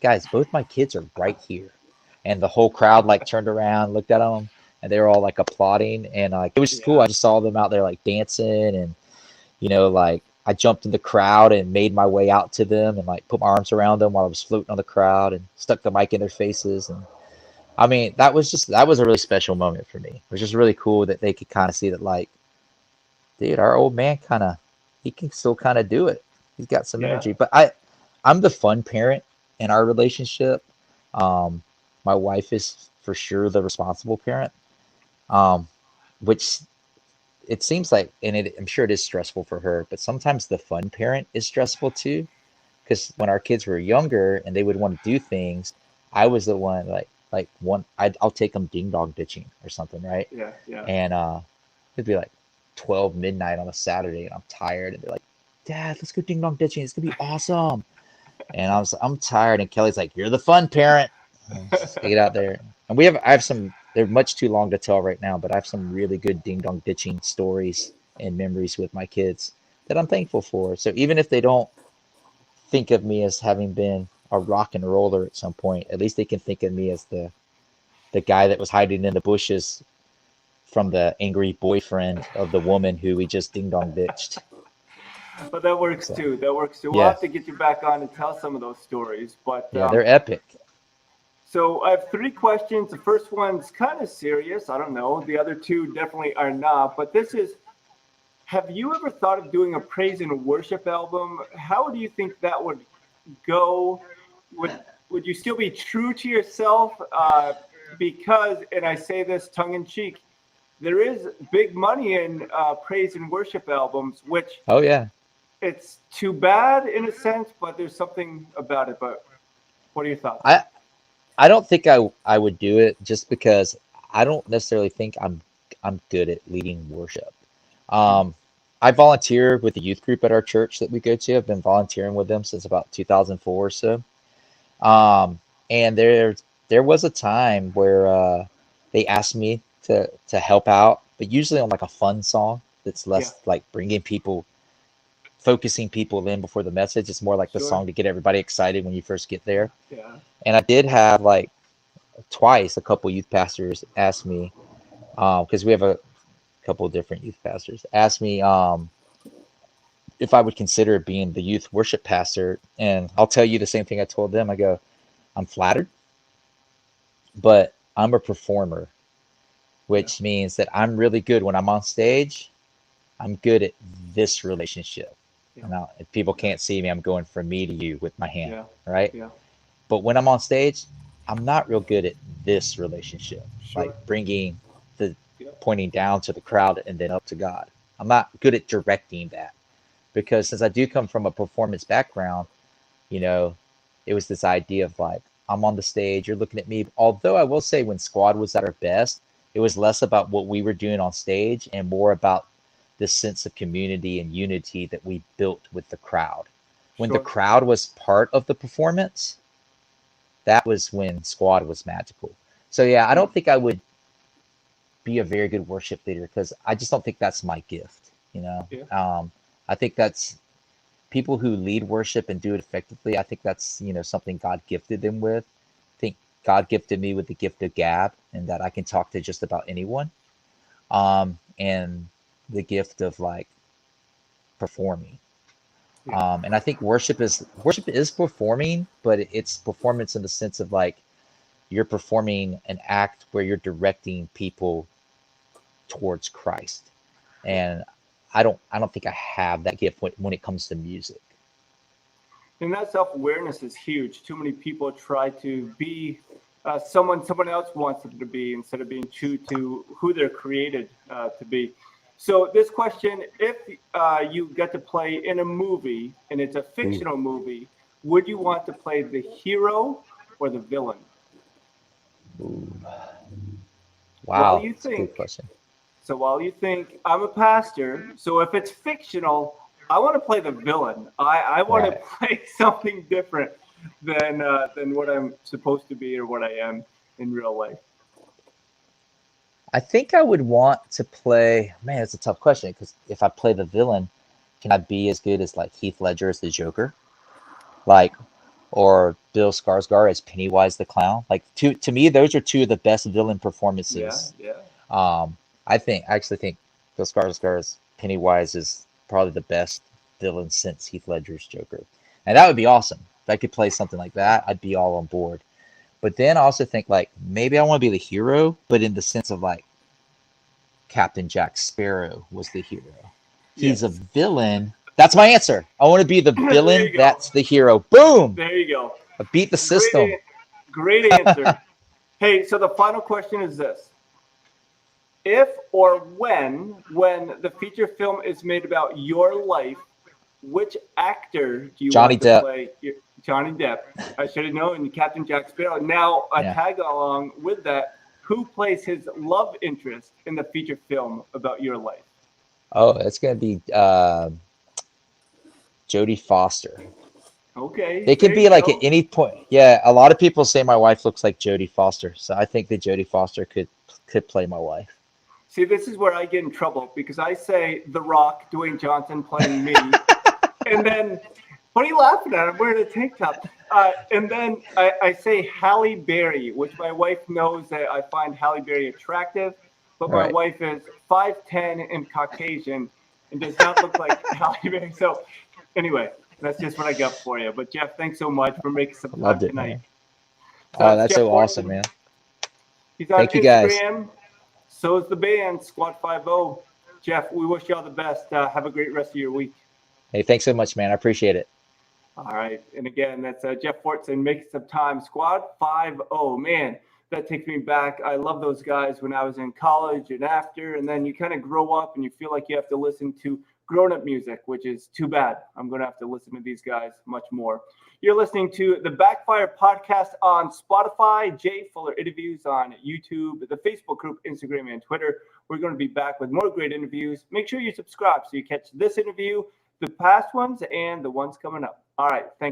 guys, both my kids are right here, and the whole crowd like turned around, looked at them, and they were all like applauding, and like it was just cool. Yeah. I just saw them out there like dancing, and like I jumped in the crowd and made my way out to them and like put my arms around them while I was floating on the crowd and stuck the mic in their faces. And I mean, that was a really special moment for me. It was just really cool that they could kind of see that, like, dude, our old man he can still kind of do it. He's got some Yeah. energy. But I'm the fun parent in our relationship. Um, my wife is for sure the responsible parent, um, which it seems like, and I'm sure it is stressful for her, but sometimes the fun parent is stressful too. Because when our kids were younger and they would want to do things, I was the one like one. I'll take them ding dong ditching or something, right? Yeah. Yeah. And it'd be like 12 midnight on a Saturday, and I'm tired, and they're like, "Dad, let's go ding dong ditching. It's gonna be awesome." And I'm tired, and Kelly's like, "You're the fun parent. Let's get out there." And I have some. They're much too long to tell right now, but I have some really good ding dong ditching stories and memories with my kids that I'm thankful for. So even if they don't think of me as having been a rock and roller at some point, at least they can think of me as the guy that was hiding in the bushes from the angry boyfriend of the woman who we just ding dong ditched. But that works So too. That works too. We'll yeah, have to get you back on and tell some of those stories. But yeah, they're epic. so I have three questions. The first one's kind of serious. I don't know. The other two definitely are not. But this is, have you ever thought of doing a praise and worship album? How do you think that would go? Would you still be true to yourself? Because, and I say this tongue in cheek, there is big money in praise and worship albums, which Oh yeah. it's too bad in a sense, but there's something about it. But what are your thoughts? I I don't think I would do it just because I don't necessarily think I'm good at leading worship. Hmm. Um, I volunteer with the youth group at our church that we go to. I've been volunteering with them since about 2004 or so. Um, and there was a time where they asked me to help out, but usually on like a fun song that's Yeah, less like bringing people, focusing people in before the message. It's more like the sure. song to get everybody excited when you first get there. Yeah, And I did have like twice a couple youth pastors ask me, because we have a couple of different youth pastors, ask me if I would consider being the youth worship pastor. And I'll tell you the same thing I told them. I go, I'm flattered, but I'm a performer, yeah, which means that I'm really good when I'm on stage. I'm good at this relationship. yeah, Now, if people can't see me, I'm going from me to you with my hand, yeah, right? yeah. But when I'm on stage, I'm not real good at this relationship, like Sure. bringing the Yeah, pointing down to the crowd and then up to God. I'm not good at directing that because since I do come from a performance background, you know, it was this idea of like I'm on the stage, you're looking at me. Although I will say when Squad was at our best, it was less about what we were doing on stage and more about the sense of community and unity that we built with the crowd. When the Sure. crowd was part of the performance, that was when Squad was magical. So yeah, I Hmm. don't think I would be a very good worship leader because I just don't think that's my gift. You know, Yeah. I think that's people who lead worship and do it effectively. I think that's something God gifted them with. I think God gifted me with the gift of gab, and that I can talk to just about anyone. And the gift of like performing. Yeah. And I think worship is performing, but it's performance in the sense of like you're performing an act where you're directing people towards Christ. Yeah. And I don't think I have that gift when it comes to music. And that self-awareness is huge. Too many people try to be someone else wants them to be instead of being true to who they're created to be. So this question: if you get to play in a movie and it's a Ooh, fictional movie, would you want to play the hero or the villain? ooh. While Wow, you it's a good think, question. while you think, I'm a pastor, so if it's fictional, I want to play the villain. I want to Right. play something different than what I'm supposed to be or what I am in real life. I think I would want to play. Man, it's a tough question because if I play the villain, can I be as good as like Heath Ledger as the Joker, like, or Bill Skarsgård as Pennywise the Clown? Like, to me, those are two of the best villain Yeah, performances. yeah, I actually think Bill Skarsgård's Pennywise is probably the best villain since Heath Ledger's Joker, and that would be awesome. If I could play something like that, I'd be all on board. But then I also think like maybe I want to be the hero, but in the sense of like Captain Jack Sparrow was the hero. He's a yes. villain. That's my answer. I want to be the There villain. you go. That's the hero. Boom! There you go. I beat the Great, system. great answer. Hey, so the final question is this: if or when the feature film is made about your life, which actor do you Johnny want to Depp. play Johnny Depp? I should have known Captain Jack Sparrow. Now, a Yeah. tag along with that, who plays his love interest in the feature film about your life? Oh, it's gonna be Jodie Foster. Okay, It can there be you like at go. any point. Yeah, a lot of people say my wife looks like Jodie Foster, so I think that Jodie Foster could play my wife. See, this is where I get in trouble because I say The Rock, Dwayne Johnson playing me, and then what are you laughing at? I'm wearing a tank top. And then I say Halle Berry, which my wife knows that I find Halle Berry attractive, but my Right. wife is 5'10" and Caucasian and does not look like Halle Berry. So anyway, that's just what I got for you. But Jeff, thanks so much for making some time Loved it, tonight. man. So Oh, that's that's Jeff so awesome, Fortson. man. He's on Thank you guys. Instagram. So is the band Squad 50. Jeff, we wish you all the best. Have a great rest of your week. Hey, thanks so much, man. I appreciate it. All right. And again, that's Jeff Fortson making some time. Squad 50. Man, that takes me back. I love those guys when I was in college and after. And then you kind of grow up and you feel like you have to listen to grown up music, which is too bad. I'm going to have to listen to these guys much more. You're listening to the Backfire podcast on Spotify, Jay Fuller interviews on YouTube, the Facebook group, Instagram, and Twitter. We're going to be back with more great interviews. Make sure you subscribe so you catch this interview, the past ones, and the ones coming up. All right. Thank